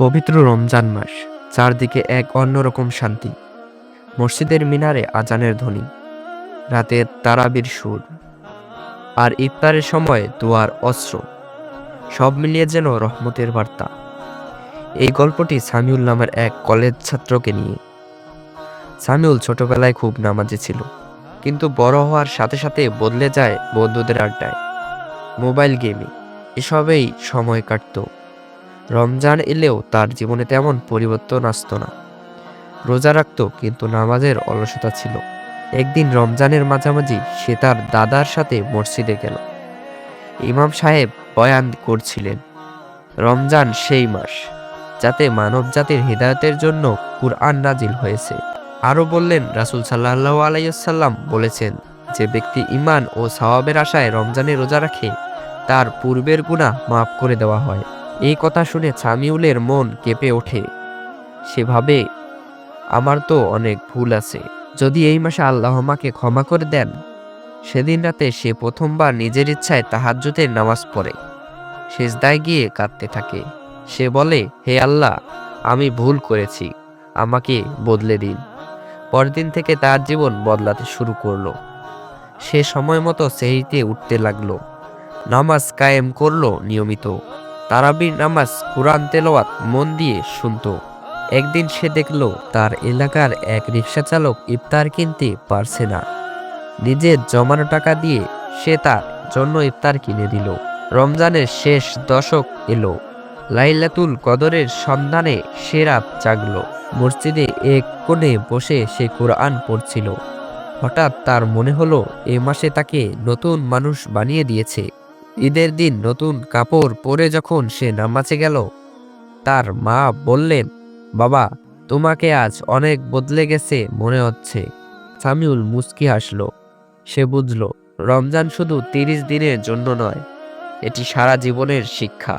পবিত্র রমজান মাস, চারদিকে এক অন্যরকম শান্তি। মসজিদের মিনারে আজানের ধ্বনি, রাতের তারাবির সুর, আর ইফতারের সময় দোয়ার অশ্রু, সব মিলিয়ে যেন রহমতের বার্তা। এই গল্পটি সামিউল নামের এক কলেজ ছাত্রকে নিয়ে। সামিউল ছোটবেলায় খুব নামাজি ছিল, কিন্তু বড় হওয়ার সাথে সাথে বদলে যায় বন্ধুদের আড্ডায়, মোবাইল গেমিং, এসবেই সময় কাটত। রমজান এলেও তার জীবনে তেমন পরিবর্তন আসতো না। রোজা রাখত, কিন্তু নামাজের অলসতা ছিল। একদিন রমজানের মাঝামাঝি সে তার দাদার সাথে মসজিদে গেল। ইমাম সাহেব বয়ান করছিলেন, রমজান সেই মাস যাতে মানব জাতির হৃদায়তের জন্য কুরআন নাজিল হয়েছে। আরও বললেন, রাসূল সাল্লাল্লাহু আলাইহি ওয়াসাল্লাম বলেছেন, যে ব্যক্তি ঈমান ও সওয়াবের আশায় রমজানে রোজা রাখে, তার পূর্বের গুনাহ মাফ করে দেওয়া হয়। এই কথা শুনে সামিউলের মন কেঁপে ওঠে। সে ভাবে, আমার তো অনেক ভুল আছে, যদি এই মাসে আল্লাহ আমাকে ক্ষমা করে দেন। সেদিন রাতে সে প্রথমবার নিজের ইচ্ছায় তাহাজ্জুদের নামাজ পড়ে, সিজদায় গিয়ে কাঁদতে থাকে। সে বলে, হে আল্লাহ, আমি ভুল করেছি, আমাকে বদলে দিন। পরদিন থেকে তার জীবন বদলাতে শুরু করলো। সে সময় মতো সেহরিতে উঠতে লাগলো, নামাজ কায়েম করলো নিয়মিত, তারাবির নামাজ, কুরআন তেলাওয়াত মন দিয়ে শুনতো। একদিন সে দেখলো তার এলাকার এক রিকশা চালক ইফতার কিনতে পারছে না। নিজের জমানো টাকা দিয়ে সে তার জন্য ইফতার কিনে দিল। রমজানের শেষ দশক এলো, লাইলাতুল কদরের সন্ধানে সে রাত জাগলো। মসজিদে এক কোণে বসে সে কোরআন পড়ছিল। হঠাৎ তার মনে হলো, এ মাসে তাকে নতুন মানুষ বানিয়ে দিয়েছে। ঈদের দিন নতুন কাপড় পরে যখন সে নামাজে গেল, তার মা বললেন, বাবা, তোমাকে আজ অনেক বদলে গেছে মনে হচ্ছে। সামিউল মুচকি হাসলো। সে বুঝল, রমজান শুধু 30 দিনের জন্য নয়, এটি সারা জীবনের শিক্ষা।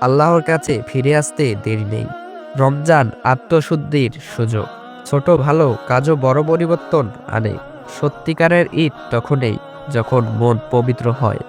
আল্লাহর কাছে ফিরে আসতে দেরি নেই। রমজান আত্মশুদ্ধির সুযোগ। ছোট ভালো কাজও বড় পরিবর্তন আনে। সত্যিকারের ঈদ তখনই যখন মন পবিত্র হয়।